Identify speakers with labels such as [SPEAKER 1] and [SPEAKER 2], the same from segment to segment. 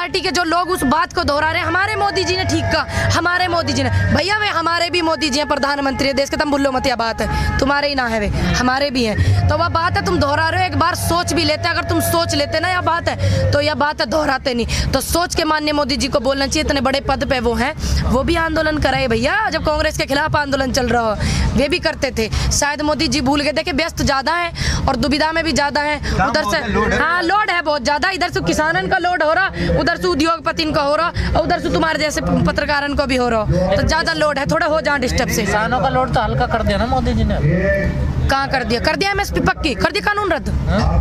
[SPEAKER 1] Party के जो लोग उस बात को दोहरा रहे हैं, हमारे मोदी जी ने ठीक कहा, हमारे मोदी जी ने, भैया वे हमारे भी मोदी जी हैं, प्रधानमंत्री है देश के, तुम भूलो मत यह बात है, तुम्हारे ही ना है वे, हमारे भी हैं। तो वह बात है तुम दोहरा रहे हो, एक बार सोच भी लेते, अगर तुम सोच लेते ना यह बात है, तो यह बात है दोहराते नहीं। तो सोच के माननीय मोदी जी को बोलना चाहिए, इतने बड़े पद पे वो हैं, वो भी आंदोलन कराए भैया, जब कांग्रेस के खिलाफ आंदोलन चल रहा हो वे भी करते थे। शायद मोदी जी भूल गए, देखिए व्यस्त ज़्यादा है और दुविधा में भी ज़्यादा है, उधर से हाँ लोड है बहुत ज़्यादा, इधर से किसानन का लोड हो रहा, उधर से उद्योगपति का हो रहा, और उधर से तुम्हारे जैसे पत्रकारन को भी हो रहा, तो ज़्यादा लोड है, थोड़ा हो जाए डिस्टर्ब से।
[SPEAKER 2] किसानों का लोड तो हल्का कर दिया ना मोदी जी ने।
[SPEAKER 1] कहाँ कर दिया? कर दिया एमएसपी पक्की कर दिया, कानून रद्द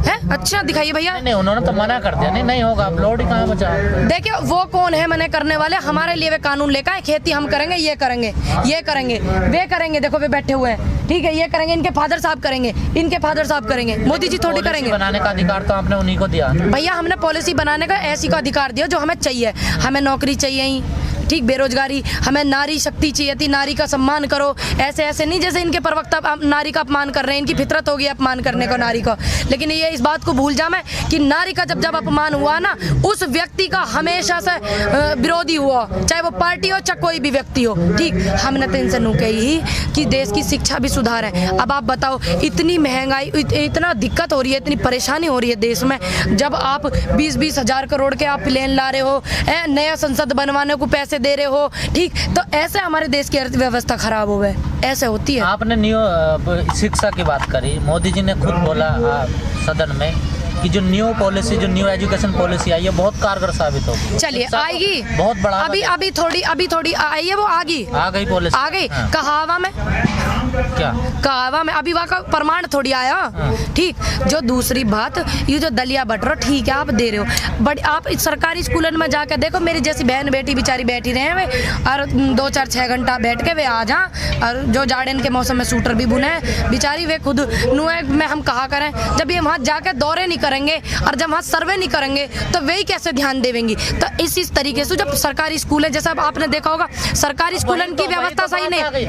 [SPEAKER 1] है। अच्छा दिखाइए भैया।
[SPEAKER 2] नहीं उन्होंने तो मना कर दिया, नहीं होगा, अब लोड ही कहाँ बचा।
[SPEAKER 1] देखिए वो कौन है मना करने वाले, हमारे लिए वे कानून लेकर आए, खेती हम करेंगे, ये करेंगे, ये करेंगे, वे करेंगे, देखो वे बैठे हुए हैं, ठीक है, ये करेंगे, इनके फादर साहब करेंगे, इनके फादर साहब करेंगे, मोदी जी थोड़ी करेंगे।
[SPEAKER 2] बनाने का अधिकार तो आपने उन्हीं को दिया
[SPEAKER 1] भैया, हमने पॉलिसी बनाने का ऐसी का अधिकार दिया जो हमें चाहिए, हमें नौकरी चाहिए ही, ठीक, बेरोजगारी, हमें नारी शक्ति चाहिए थी, नारी का सम्मान करो, ऐसे ऐसे नहीं जैसे इनके प्रवक्ता नारी का अपमान कर रहे हैं, इनकी फितरत होगी अपमान करने को नारी को। लेकिन ये इस बात को भूल जा मैं कि नारी का जब अपमान हुआ ना, उस व्यक्ति का हमेशा से विरोधी हुआ, चाहे वो पार्टी हो चाहे कोई भी व्यक्ति हो, ठीक। हमने तो इनसे नू कही कि देश की शिक्षा भी सुधार है। अब आप बताओ, इतनी महंगाई, इतना दिक्कत हो रही है, इतनी परेशानी हो रही है देश में, जब आप 20-20 हजार करोड़ के आप प्लान ला रहे हो, नया संसद बनवाने को पैसे दे रहे हो, ठीक, तो ऐसे हमारे देश की अर्थव्यवस्था खराब हो गए, ऐसे होती है।
[SPEAKER 2] आपने न्यू शिक्षा की बात करी, मोदी जी ने खुद बोला सदन में कि जो न्यू पॉलिसी, जो न्यू एजुकेशन पॉलिसी आई है बहुत कारगर साबित होगी।
[SPEAKER 1] चलिए आएगी,
[SPEAKER 2] बहुत बड़ा
[SPEAKER 1] अभी थोड़ी आई है, वो आ गई
[SPEAKER 2] पॉलिसी,
[SPEAKER 1] आ गई।
[SPEAKER 2] हाँ।
[SPEAKER 1] कहावा में
[SPEAKER 2] क्या
[SPEAKER 1] कहावा में अभी वहाँ का प्रमाण थोड़ी आया, ठीक। जो दूसरी बात, ये जो दलिया बट ठीक है आप दे रहे हो, बट आप सरकारी स्कूलों में जाकर देखो, मेरी जैसी बहन बेटी बेचारी बैठी रहे हैं वे, और 2-4-6 घंटा बैठ के वे आ जा, और जो जाड़ेन के मौसम में सूटर भी बुने बेचारी, वे खुद नुए में हम कहा करें, जब ये वहाँ जाकर दौरे नहीं करेंगे और जब वहाँ सर्वे नहीं करेंगे तो वे कैसे ध्यान देंगी। तो इस तरीके से जब सरकारी स्कूल है, जैसा आपने देखा होगा सरकारी स्कूलों की व्यवस्था सही नहीं,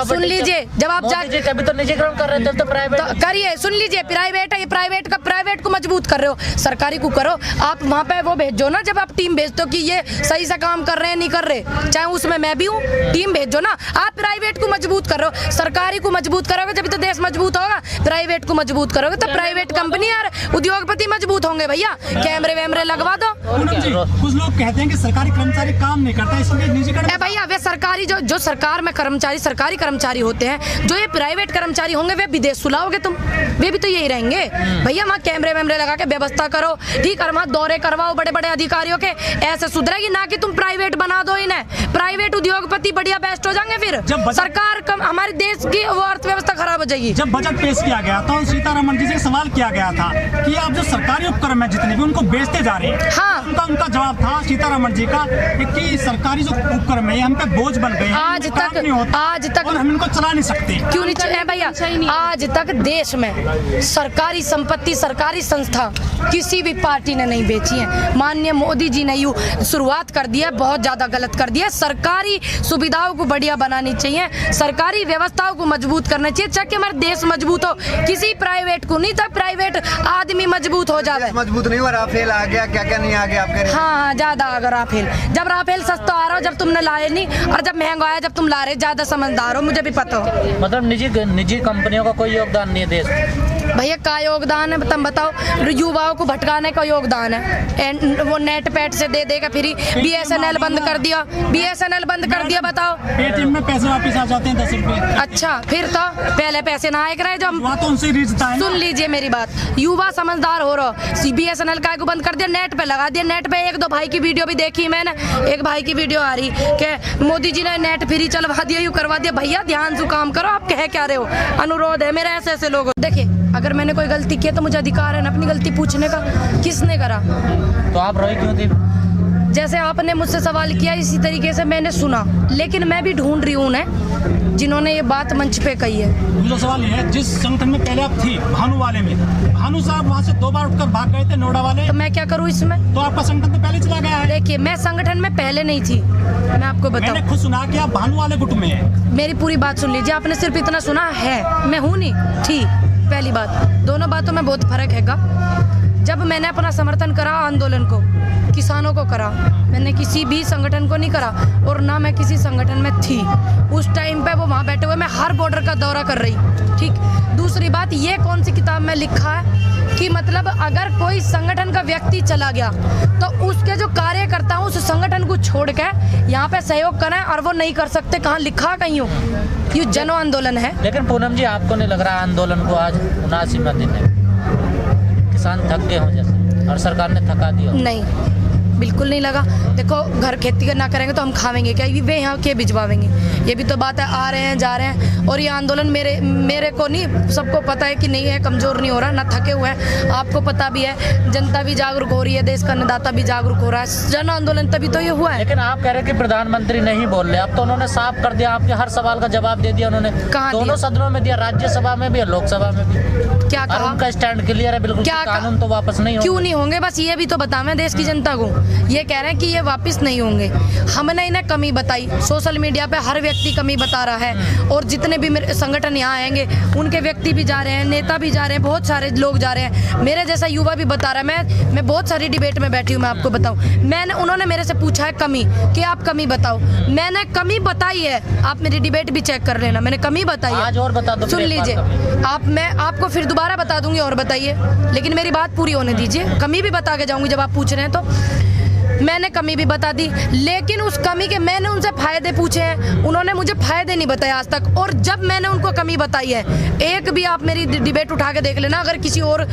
[SPEAKER 1] सुन लीजिए जब आप
[SPEAKER 2] कभी तो निजीकरण कर रहे थे तो प्राइवेट
[SPEAKER 1] करिए, सुन लीजिए, प्राइवेट है ये, प्राइवेट को मजबूत कर रहे हो, सरकारी को करो। आप वहाँ पे वो भेजो ना, जब आप टीम भेजते हो कि ये सही से काम कर रहे हैं नहीं कर रहे, चाहे उसमें मैं भी हूँ, टीम भेजो ना। आप प्राइवेट को मजबूत कर रहे हो, सरकारी को मजबूत करोगे जब तो देश मजबूत होगा, प्राइवेट को मजबूत करोगे तो प्राइवेट कंपनी और उद्योगपति मजबूत होंगे। भैया कैमरे वैमरे लगवा दो।
[SPEAKER 3] कुछ लोग कहते हैं कि सरकारी कर्मचारी काम नहीं करता, इसलिए निजीकरण।
[SPEAKER 1] भैया वे सरकारी जो सरकार में कर्मचारी, सरकारी कर्मचारी होते हैं, जो ये प्राइवेट कर्मचारी होंगे वे विदेश सुलाओगे तुम, वे भी तो यही रहेंगे। भैया वहाँ कैमरे वैमरे लगा के व्यवस्था करो, ठीक, और वहाँ दौरे करवाओ बड़े बड़े अधिकारियों के, ऐसे सुधरेगी ना कि तुम प्राइवेट बना दो इन्हें, प्राइवेट उद्योगपति बढ़िया बेस्ट हो जाएंगे, फिर सरकार हमारे देश की वो अर्थव्यवस्था खराब हो जाएगी।
[SPEAKER 3] जब बजट पेश किया गया तो सीतारमण जी से सवाल किया गया था कि आप जो सरकारी उपक्रम है जितने भी उनको बेचते जा रहे हैं,
[SPEAKER 1] हाँ,
[SPEAKER 3] उनका जवाब था सीतारमण जी का कि सरकारी जो उपक्रम है हम पे बोझ बन गए हैं,
[SPEAKER 1] आज तक
[SPEAKER 3] और हम इनको चला नहीं सकते।
[SPEAKER 1] क्यों नहीं चले भैया? आज तक देश में सरकारी संपत्ति, सरकारी संस्था किसी भी पार्टी ने नहीं बेची है। माननीय मोदी जी ने यू शुरुआत कर दिया, बहुत ज्यादा गलत कर दिया। सरकारी सुविधाओं को बढ़िया बनानी चाहिए, सरकारी व्यवस्थाओं को मजबूत करना चाहिए, ताकि हमारा देश मजबूत हो, किसी प्राइवेट को नहीं, तक प्राइवेट आदमी मजबूत हो जाए।
[SPEAKER 4] मजबूत नहीं हुआ, राफेल आ गया, क्या क्या नहीं आ गया आपके।
[SPEAKER 1] हाँ ज्यादा आ गया राफेल, जब राफेल सस्ता आ रहा हो, जब तुमने लाए नहीं, और जब महंगा आया जब तुम ला रहे, ज्यादा समझदार हो, मुझे भी पता हो।
[SPEAKER 2] मतलब निजी कंपनियों का कोई योगदान नहीं है देश में।
[SPEAKER 1] भैया का योगदान है तुम बताओ? युवाओं को भटकाने का योगदान है, वो नेट पैट से दे देगा फ्री, BSNL बंद कर दिया, BSNL बंद कर दिया, बताओ।
[SPEAKER 3] पेटीएम में पैसे वापस आ जाते हैं 10 रुपए।
[SPEAKER 1] अच्छा फिर तो पहले पैसे ना आए रहे, जो
[SPEAKER 3] तो उनसे रिश्ता है।
[SPEAKER 1] सुन लीजिए मेरी बात, युवा समझदार हो रहा, BSNL का को बंद कर दिया, नेट पे लगा दिया। नेट पे 1-2 भाई की वीडियो भी देखी मैंने, एक भाई की वीडियो आ रही कि मोदी जी ने नेट फ्री चलवा दिया, यूँ करवा दिया। भैया ध्यान से काम करो, आप कह क्या रहे हो? अनुरोध है मेरा ऐसे लोग। देखिए अगर मैंने कोई गलती की है तो मुझे अधिकार है ना अपनी गलती पूछने का, किसने करा?
[SPEAKER 2] तो आप रोई क्यों थी?
[SPEAKER 1] जैसे आपने मुझसे सवाल किया इसी तरीके से मैंने सुना, लेकिन मैं भी ढूंढ रही हूँ उन्हें जिन्होंने ये बात मंच पे कही है।
[SPEAKER 3] दूसरा सवाल ये है, जिस संगठन में पहले आप थी, भानु वाले में, भानु साहब वहाँ से 2 बार उठकर भाग गए थे, नोएडा वाले,
[SPEAKER 1] तो मैं क्या करूँ इसमें?
[SPEAKER 3] तो आपका संगठन तो पहले चला गया है।
[SPEAKER 1] देखिए मैं संगठन में पहले नहीं थी, मैं आपको बताऊं,
[SPEAKER 3] मैंने खुद सुना कि आप भानु वाले गुट में है।
[SPEAKER 1] मेरी पूरी बात सुन लीजिए, आपने सिर्फ इतना सुना है, मैं हूँ नहीं थी। पहली बात, दोनों बातों में बहुत फर्क हैगा। जब मैंने अपना समर्थन करा आंदोलन को, किसानों को करा, मैंने किसी भी संगठन को नहीं करा और ना मैं किसी संगठन में थी उस टाइम पे। वो वहाँ बैठे हुए, मैं हर बॉर्डर का दौरा कर रही, ठीक। दूसरी बात, ये कौन सी किताब में लिखा है कि मतलब अगर कोई संगठन का व्यक्ति चला गया तो उसके जो कार्यकर्ता उस संगठन को छोड़ के यहाँ पे सहयोग करें और वो नहीं कर सकते? कहाँ लिखा? कहीं हो? ये जन आंदोलन है।
[SPEAKER 2] लेकिन पूनम जी, आपको नहीं लग रहा आंदोलन को आज 79वां दिन है, किसान थक गए हों जैसे और सरकार ने थका दिया?
[SPEAKER 1] नहीं, बिल्कुल नहीं लगा। देखो, घर खेती करना करेंगे तो हम खावेंगे क्या? वे यहाँ के भिजवावेंगे? ये भी तो बात है। आ रहे हैं, जा रहे हैं। और ये आंदोलन मेरे को नहीं, सबको पता है कि नहीं है, कमज़ोर नहीं हो रहा, ना थके हुए हैं। आपको पता भी है, जनता भी जागरूक हो रही है, देश का अन्नदाता भी जागरूक हो रहा है। जन आंदोलन तभी तो ये हुआ है।
[SPEAKER 2] लेकिन आप कह रहे हैं कि प्रधानमंत्री नहीं बोल रहे, अब तो उन्होंने साफ कर दिया, आपके हर सवाल का जवाब दे दिया उन्होंने।
[SPEAKER 1] कहाँ
[SPEAKER 2] दोनों सदनों में दिया, राज्यसभा में भी और लोकसभा में भी।
[SPEAKER 1] क्या
[SPEAKER 2] और
[SPEAKER 1] कहा?
[SPEAKER 2] उनका स्टैंड क्लियर है बिल्कुल,
[SPEAKER 1] क्या
[SPEAKER 2] कानून तो वापस नहीं होंगे।
[SPEAKER 1] क्यों नहीं होंगे? बस ये भी तो बतावें देश की जनता को। ये कह रहे हैं कि ये वापस नहीं होंगे। हमने इन्हें कमी बताई, सोशल मीडिया पे हर व्यक्ति कमी बता रहा है, और जितने भी मेरे संगठन यहाँ आएंगे उनके व्यक्ति भी जा रहे हैं, नेता भी जा रहे हैं, बहुत सारे लोग जा रहे हैं। मेरे जैसा युवा भी बता रहा है। मैं बहुत सारी डिबेट में बैठी हूँ, मैं आपको बताऊँ। उन्होंने मेरे से पूछा है कमी, कि आप कमी बताओ। मैंने कमी बताई है, आप मेरी डिबेट भी चेक कर लेना, मैंने कमी बताई है।
[SPEAKER 2] आज और बता दो,
[SPEAKER 1] सुन लीजिए मैं आपको फिर दोबारा बता दूंगी और बताइए, लेकिन मेरी बात पूरी होने दीजिए। कमी भी बता के जाऊंगी जब आप पूछ रहे हैं तो। मैंने कमी भी बता दी, लेकिन उस कमी के मैंने उनसे फायदे पूछे हैं, उन्होंने मुझे फायदे नहीं बताए आज तक। और जब मैंने उनको कमी बताई है, एक भी आप मेरी डिबेट उठा के देख लेना, अगर किसी और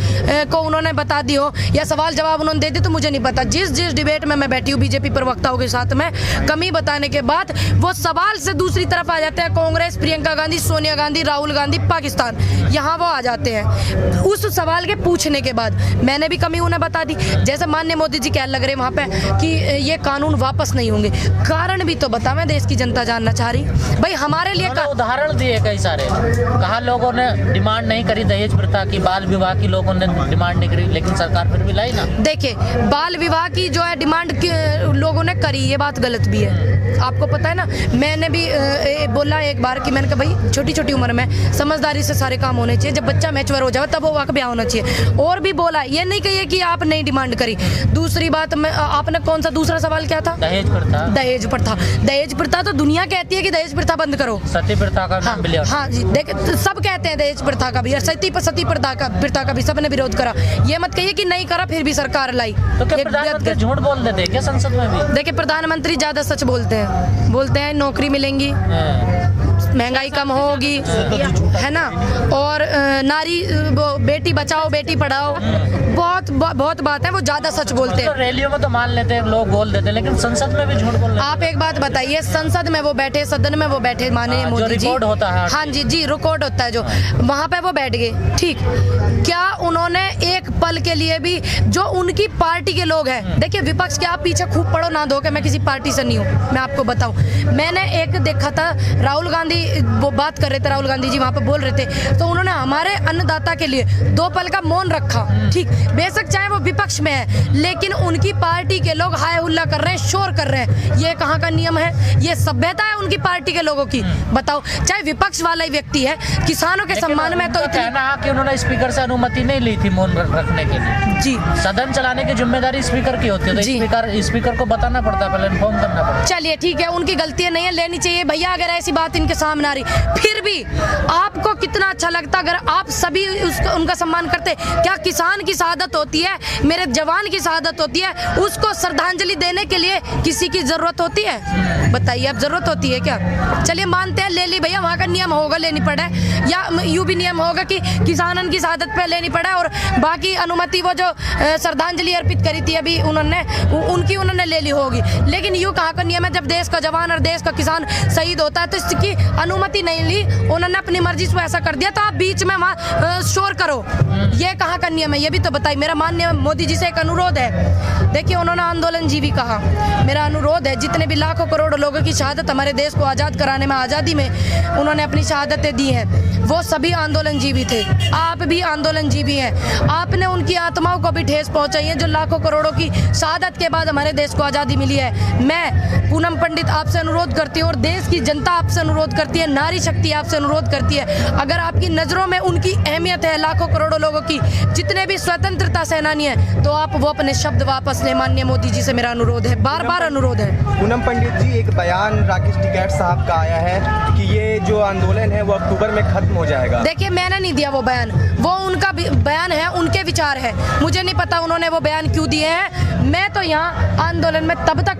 [SPEAKER 1] को उन्होंने बता दी हो या सवाल जवाब उन्होंने दे दी तो मुझे नहीं पता। जिस डिबेट में मैं बैठी हूँ बीजेपी प्रवक्ताओं के साथ में, कमी बताने के बाद वो सवाल से दूसरी तरफ आ जाते हैं। कांग्रेस, प्रियंका गांधी, सोनिया गांधी, राहुल गांधी, पाकिस्तान, यहाँ वो आ जाते हैं। उस सवाल के पूछने के बाद मैंने भी कमी उन्हें बता दी। जैसे माननीय मोदी जी कह लग रहे वहाँ पे कि ये कानून वापस नहीं होंगे, कारण भी तो बतावें, देश की जनता जानना चाह रही। भाई हमारे लिए
[SPEAKER 2] उदाहरण दिए कई सारे, कहा लोगों ने डिमांड नहीं करी दहेज प्रथा की, बाल विवाह की लोगों ने डिमांड नहीं करी, लेकिन सरकार फिर भी लाई ना।
[SPEAKER 1] देखिए, बाल विवाह की जो है डिमांड लोगों ने करी, ये बात गलत भी है, आपको पता है ना। मैंने भी बोला एक बार कि मैंने कहा भाई छोटी छोटी उम्र में समझदारी से सारे काम होने चाहिए, जब बच्चा मैच्योर हो जाए तब वो वाक़ ब्याह होना चाहिए। और भी बोला, ये नहीं कहिए कि आप नहीं डिमांड करी। दूसरी बात, आपने कौन सा दूसरा सवाल क्या था?
[SPEAKER 2] दहेज प्रथा।
[SPEAKER 1] दहेज प्रथा, दहेज प्रथा तो दुनिया कहती है कि दहेज प्रथा बंद करो।
[SPEAKER 2] सती प्रथा का नाम भी लिया।
[SPEAKER 1] हाँ जी, देखिए सब कहते हैं दहेज प्रथा का भी, सती प्रथा का भी सबने विरोध करा। ये मत कहिए कि नहीं करा फिर भी सरकार लाई।
[SPEAKER 2] तो क्या प्रधानमंत्री झूठ बोल देते क्या संसद में भी?
[SPEAKER 1] देखिए, प्रधानमंत्री ज्यादा सच बोलते हैं, नौकरी मिलेंगी, महंगाई कम होगी, है ना, और नारी बेटी बचाओ बेटी पढ़ाओ, बहुत बात है, वो ज्यादा सच बोलते हैं।
[SPEAKER 2] रैलियों में तो मान लेते हैं लोग, बोल देते हैं, लेकिन संसद में भी झूठ बोल रहे हैं।
[SPEAKER 1] आप एक बात बताइए, संसद में वो बैठे, सदन में वो बैठे, माननीय मोदी जी,
[SPEAKER 2] रिकॉर्ड होता है।
[SPEAKER 1] हाँ जी, रिकॉर्ड होता है, जो वहाँ पे वो बैठ गए, ठीक। क्या उन्होंने एक पल के लिए भी, जो उनकी पार्टी के लोग हैं, देखिए विपक्ष के आप पीछे खूब पढ़ो ना दो कि मैं किसी पार्टी से नहीं हूँ, मैं आपको बताऊँ। मैंने एक देखा था, राहुल गांधी वो बात कर रहे थे, राहुल गांधी जी वहाँ पे बोल रहे थे, तो उन्होंने हमारे अन्नदाता के लिए 2 पल का मौन रखा, ठीक। बेशक चाहे वो विपक्ष में है, लेकिन उनकी पार्टी के लोग हाय हुल्ला कर रहे हैं, शोर कर रहे हैं। ये कहाँ का नियम है? ये सभ्यता है उनकी पार्टी के लोगों की? बताओ, चाहे विपक्ष वाला ही व्यक्ति है, किसानों के सम्मान में तो
[SPEAKER 2] कहना है कि उन्होंने स्पीकर से अनुमति नहीं ली थी मौन रखने के लिए।
[SPEAKER 1] जी,
[SPEAKER 2] सदन चलाने की जिम्मेदारी स्पीकर की होती है, तो स्पीकर को बताना पड़ता है, पहले इन्फॉर्म करना पड़ता है।
[SPEAKER 1] चलिए ठीक है, उनकी गलतियां नहीं है, लेनी चाहिए भैया। अगर ऐसी बात इनके सामने आ रही, फिर भी आपको कितना अच्छा लगता अगर आप सभी उनका सम्मान करते? क्या किसान की शहादत होती है, मेरे जवान की शहादत होती है, उसको श्रद्धांजलि देने के लिए किसी की जरूरत होती है? बताइए, अब जरूरत होती है क्या? चलिए मानते हैं ले ली भैया, वहाँ का नियम होगा लेनी पड़े, या यूं भी नियम होगा कि किसानन की शहादत पे लेनी पड़े, और बाकी अनुमति वो जो श्रद्धांजलि अर्पित करी थी अभी उन्होंने ले ली होगी। लेकिन यूं कहाँ का नियम है, जब देश का जवान और देश का किसान शहीद होता है तो इसकी अनुमति नहीं ली, उन्होंने अपनी मर्जी से ऐसा कर दिया, तो आप बीच में वहाँ शोर करो, ये कहाँ का नियम है? ये भी तो बताइए। मेरा माननीय मोदी जी से एक अनुरोध है, देखिए उन्होंने आंदोलन जीवी कहा, मेरा अनुरोध है, जितने भी लाखों करोड़ों लोगों की शहादत हमारे देश को आज़ाद कराने में, आज़ादी में उन्होंने अपनी शहादतें दी हैं, वो सभी आंदोलन जीवी थे, आप भी आंदोलन जीवी हैं। आपने उनकी आत्माओं को भी ठेस पहुंचाई है, जो लाखों करोड़ों की शहादत के बाद हमारे देश को आज़ादी मिली है। मैं पूनम पंडित आपसे अनुरोध करती हूँ और देश की जनता आपसे अनुरोध करती करती है, नारी शक्ति आपसे अनुरोध करती है, अगर आपकी नज़रों में उनकी अहमियत है लाखों करोड़ों लोगों की, जितने भी स्वतंत्रता सेनानी हैं, तो आप वो अपने शब्द वापस लें। माननीय मोदी जी से मेरा अनुरोध है, बार बार अनुरोध है।
[SPEAKER 5] पूनम पंडित जी, एक बयान राकेश टिकैत साहब का आया है कि ये जो आंदोलन है वो अक्टूबर में खत्म हो जाएगा।
[SPEAKER 1] देखिए, मैंने नहीं दिया वो बयान, वो उनका बयान है, उनके विचार है, मुझे नहीं पता उन्होंने वो बयान क्यों दिए हैं। मैं तो यहाँ आंदोलन में तब तक